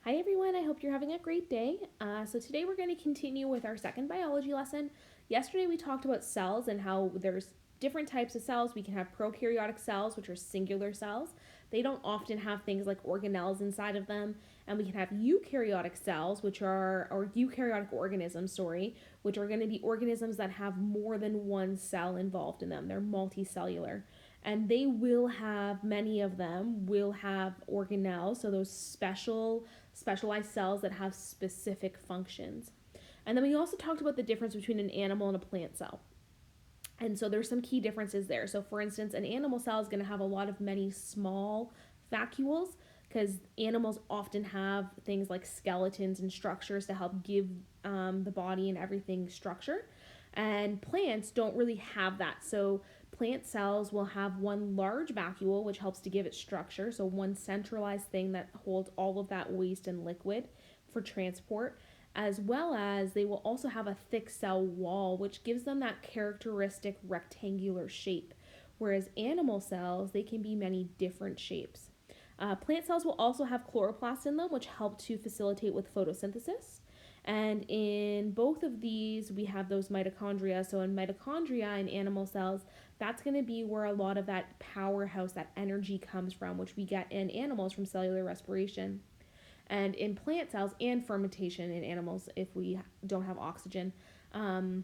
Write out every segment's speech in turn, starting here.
Hi everyone, I hope you're having a great day. So today we're going to continue with our second biology lesson. Yesterday we talked about cells and how there's different types of cells. We can have prokaryotic cells, which are singular cells. They don't often have things like organelles inside of them. And we can have eukaryotic cells, or eukaryotic organisms, which are going to be organisms that have more than one cell involved in them. They're multicellular, and they will have, many of them will have organelles, so those specialized cells that have specific functions. And then we also talked about the difference between an animal and a plant cell. And so there's some key differences there. So for instance, an animal cell is going to have a lot of many small vacuoles, because animals often have things like skeletons and structures to help give the body and everything structure. And plants don't really have that. So plant cells will have one large vacuole, which helps to give it structure. So one centralized thing that holds all of that waste and liquid for transport, as well as they will also have a thick cell wall, which gives them that characteristic rectangular shape. Whereas animal cells, they can be many different shapes. Plant cells will also have chloroplasts in them, which help to facilitate with photosynthesis. And in both of these, we have those mitochondria. So in mitochondria in animal cells, that's going to be where a lot of that powerhouse, that energy comes from, which we get in animals from cellular respiration. And in plant cells and fermentation in animals if we don't have oxygen. And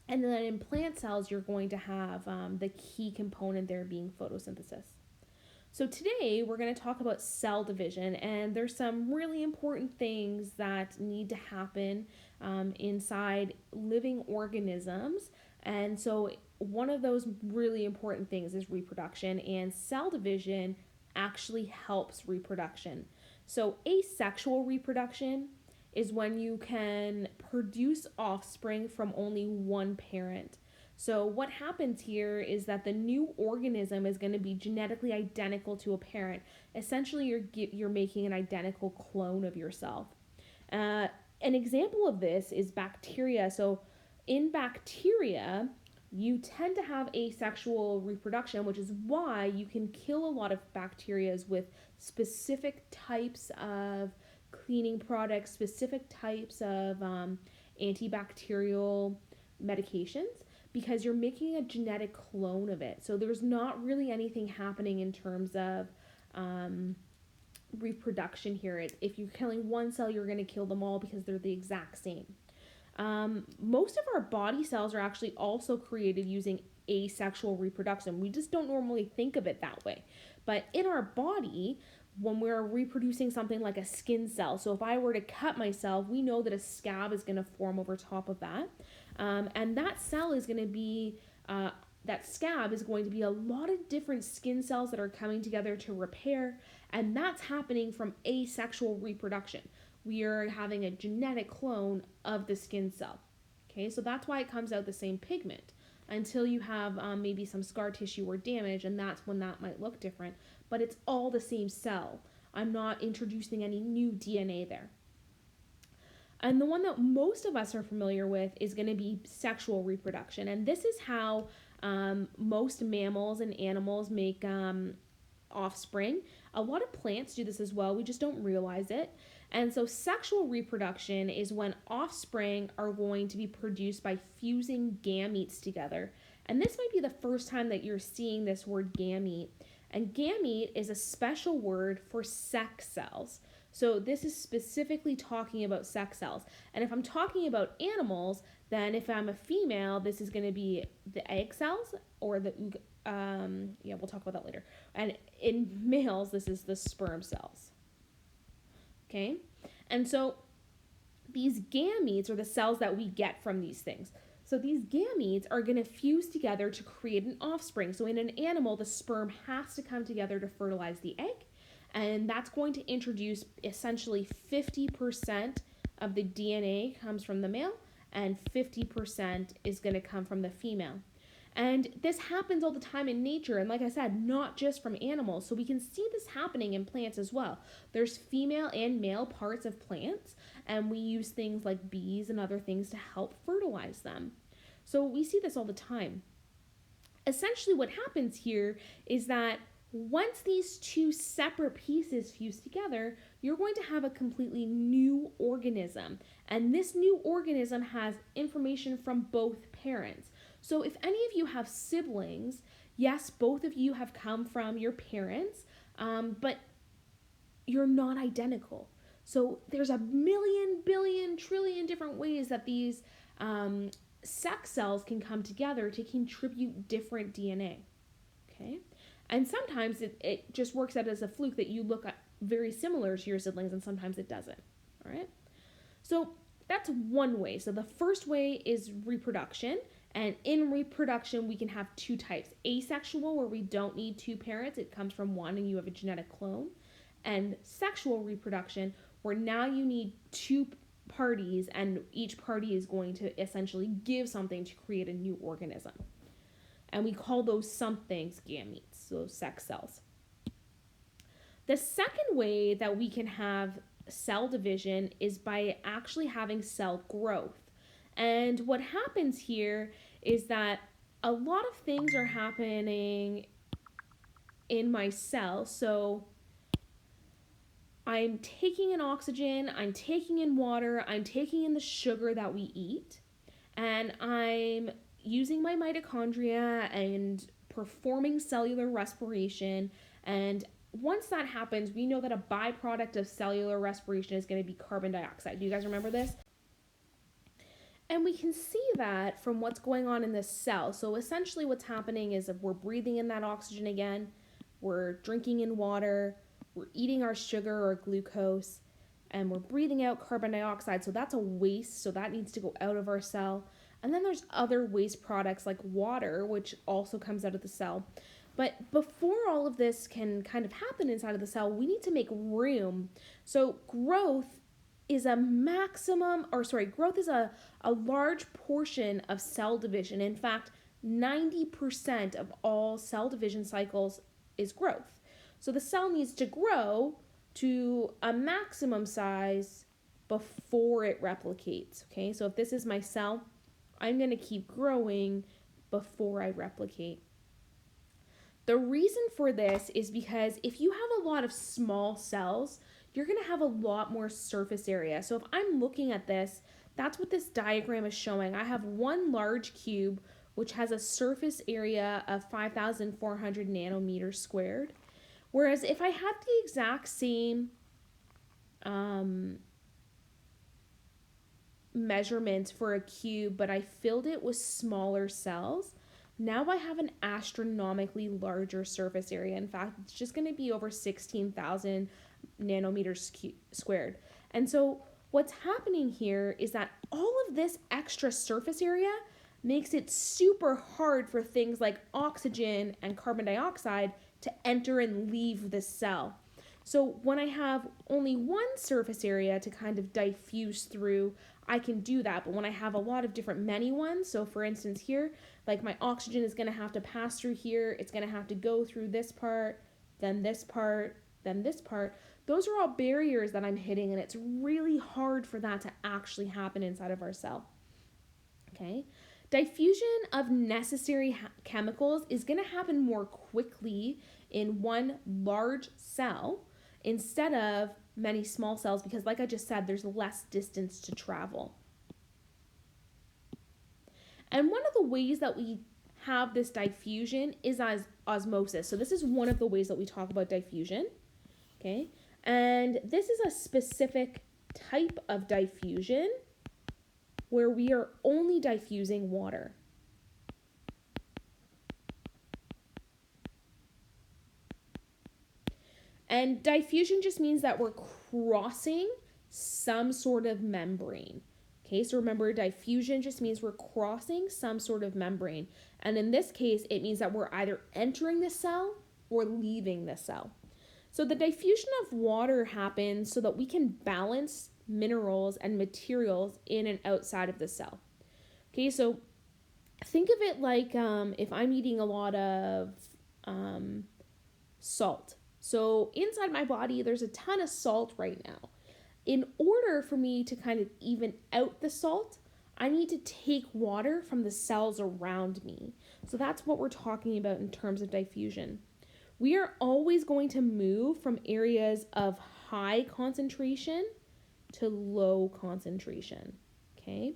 then in plant cells, you're going to have the key component there being photosynthesis. So today we're going to talk about cell division, and there's some really important things that need to happen inside living organisms. And so one of those really important things is reproduction, and cell division actually helps reproduction. So asexual reproduction is when you can produce offspring from only one parent. So what happens here is that the new organism is going to be genetically identical to a parent. Essentially, you're making an identical clone of yourself. An example of this is bacteria. So in bacteria, you tend to have asexual reproduction, which is why you can kill a lot of bacteria with specific types of cleaning products, specific types of antibacterial medications, because you're making a genetic clone of it. So there's not really anything happening in terms of reproduction here. If you're killing one cell, you're going to kill them all because they're the exact same. Most of our body cells are actually also created using asexual reproduction. We just don't normally think of it that way. But in our body, when we're reproducing something like a skin cell, so if I were to cut myself, we know that a scab is going to form over top of that. And that cell is going to be, that scab is going to be a lot of different skin cells that are coming together to repair. And that's happening from asexual reproduction. We are having a genetic clone of the skin cell. Okay, so that's why it comes out the same pigment until you have maybe some scar tissue or damage, and that's when that might look different. But it's all the same cell. I'm not introducing any new DNA there. And the one that most of us are familiar with is going to be sexual reproduction. And this is how most mammals and animals make offspring. A lot of plants do this as well. We just don't realize it. And so sexual reproduction is when offspring are going to be produced by fusing gametes together. And this might be the first time that you're seeing this word gamete. And gamete is a special word for sex cells. So this is specifically talking about sex cells. And if I'm talking about animals, then if I'm a female, this is going to be the egg cells, or the we'll talk about that later. And in males, this is the sperm cells. Okay? And so these gametes are the cells that we get from these things. So these gametes are going to fuse together to create an offspring. So in an animal, the sperm has to come together to fertilize the egg. And that's going to introduce essentially 50% of the DNA comes from the male, and 50% is going to come from the female. And this happens all the time in nature, and like I said, not just from animals. So we can see this happening in plants as well. There's female and male parts of plants, and we use things like bees and other things to help fertilize them. So we see this all the time. Essentially what happens here is that Once these two separate pieces fuse together, you're going to have a completely new organism. And this new organism has information from both parents. So if any of you have siblings, yes, both of you have come from your parents, but you're not identical. So there's a million, billion, trillion different ways that these sex cells can come together to contribute different DNA. Okay? And sometimes it just works out as a fluke that you look very similar to your siblings, and sometimes it doesn't. All right? So that's one way. So the first way is reproduction. And in reproduction, we can have two types. Asexual, where we don't need two parents. It comes from one and you have a genetic clone. And sexual reproduction, where now you need two parties and each party is going to essentially give something to create a new organism. And we call those somethings gametes, so sex cells. The second way that we can have cell division is by actually having cell growth. And what happens here is that a lot of things are happening in my cell. So I'm taking in oxygen, I'm taking in water, I'm taking in the sugar that we eat, and I'm using my mitochondria and performing cellular respiration. And once that happens, we know that a byproduct of cellular respiration is going to be carbon dioxide. Do you guys remember this? And we can see that from what's going on in this cell. So essentially what's happening is if we're breathing in that oxygen again, we're drinking in water, we're eating our sugar or glucose, and we're breathing out carbon dioxide. So that's a waste, so that needs to go out of our cell. And then there's other waste products like water, which also comes out of the cell. But before all of this can kind of happen inside of the cell, we need to make room. So growth is a large portion of cell division. In fact, 90% of all cell division cycles is growth. So the cell needs to grow to a maximum size before it replicates. Okay, so if this is my cell, I'm going to keep growing before I replicate. The reason for this is because if you have a lot of small cells, you're going to have a lot more surface area. So if I'm looking at this, that's what this diagram is showing. I have one large cube, which has a surface area of 5,400 nanometers squared. Whereas if I had the exact same measurements for a cube, but I filled it with smaller cells, now I have an astronomically larger surface area. In fact, it's just going to be over 16,000 nanometers squared. And so what's happening here is that all of this extra surface area makes it super hard for things like oxygen and carbon dioxide to enter and leave the cell. So when I have only one surface area to kind of diffuse through, I can do that. But when I have a lot of different many ones, so for instance here, like my oxygen is going to have to pass through here, it's going to have to go through this part, then this part, then this part. Those are all barriers that I'm hitting, and it's really hard for that to actually happen inside of our cell. Okay? Diffusion of necessary chemicals is going to happen more quickly in one large cell instead of many small cells because, like I just said, there's less distance to travel. And one of the ways that we have this diffusion is as osmosis. So this is one of the ways that we talk about diffusion. Okay? And this is a specific type of diffusion where we are only diffusing water. And diffusion just means that we're crossing some sort of membrane. Okay, so remember, diffusion just means we're crossing some sort of membrane. And in this case, it means that we're either entering the cell or leaving the cell. So the diffusion of water happens so that we can balance minerals and materials in and outside of the cell. Okay, so think of it like if I'm eating a lot of salt. So inside my body, there's a ton of salt right now. In order for me to kind of even out the salt, I need to take water from the cells around me. So that's what we're talking about in terms of diffusion. We are always going to move from areas of high concentration to low concentration, okay?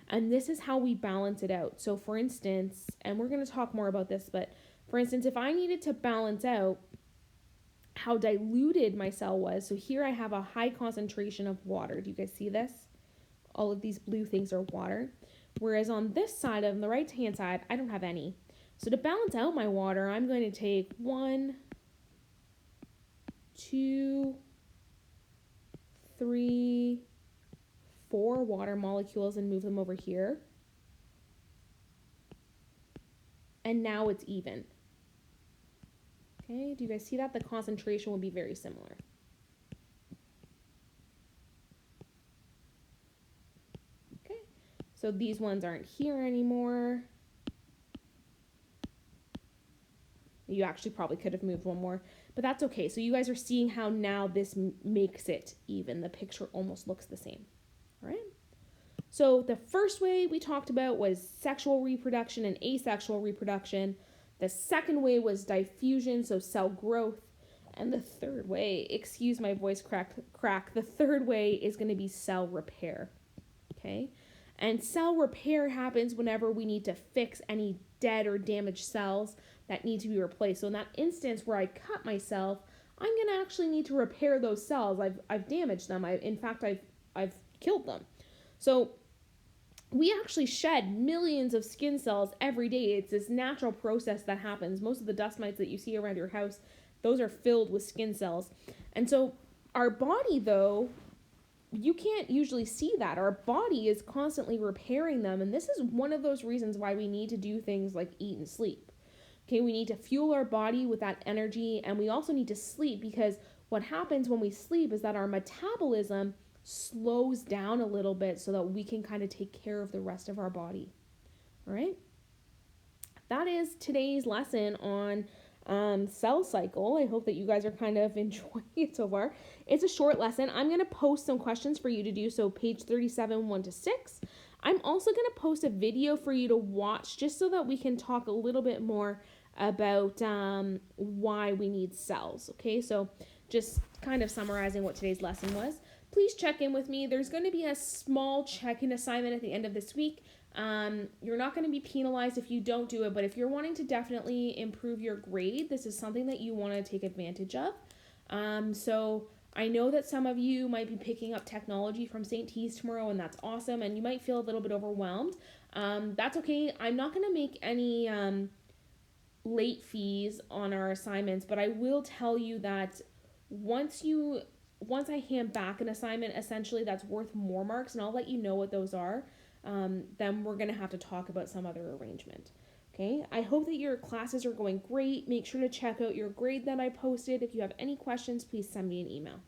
And this is how we balance it out. So for instance, and we're going to talk more about this, but for instance, if I needed to balance out how diluted my cell was, so here I have a high concentration of water. Do you guys see this? All of these blue things are water. Whereas on this side, on the right-hand side, I don't have any. So to balance out my water, I'm going to take 1, 2, 3, 4 water molecules and move them over here. And now it's even. Okay, do you guys see that? The concentration will be very similar. Okay, so these ones aren't here anymore. You actually probably could have moved one more, but that's okay. So you guys are seeing how now this makes it even. The picture almost looks the same, all right? So the first way we talked about was sexual reproduction and asexual reproduction. The second way was diffusion, so cell growth. And the third way, excuse my voice crack, the third way is going to be cell repair, okay? And cell repair happens whenever we need to fix any dead or damaged cells that need to be replaced. So in that instance where I cut myself, I'm going to actually need to repair those cells. I've damaged them. In fact, I've killed them. So we actually shed millions of skin cells every day. It's this natural process that happens. Most of the dust mites that you see around your house, those are filled with skin cells. And so our body, though, you can't usually see that. Our body is constantly repairing them. And this is one of those reasons why we need to do things like eat and sleep. Okay, we need to fuel our body with that energy, and we also need to sleep, because what happens when we sleep is that our metabolism slows down a little bit so that we can kind of take care of the rest of our body. All right, that is today's lesson on cell cycle. I hope that you guys are kind of enjoying it so far. It's a short lesson. I'm going to post some questions for you to do, so page 37, 1 to 6. I'm also going to post a video for you to watch just so that we can talk a little bit more about why we need cells. Okay, so just kind of summarizing what today's lesson was. Please check in with me. There's going to be a small check-in assignment at the end of this week. You're not going to be penalized if you don't do it, but if you're wanting to definitely improve your grade, this is something that you want to take advantage of. So I know that some of you might be picking up technology from St. T's tomorrow, and that's awesome, and you might feel a little bit overwhelmed. That's okay. I'm not going to make any late fees on our assignments, but I will tell you that once I hand back an assignment, essentially that's worth more marks, and I'll let you know what those are, then we're going to have to talk about some other arrangement. Okay, I hope that your classes are going great. Make sure to check out your grade that I posted. If you have any questions, please send me an email.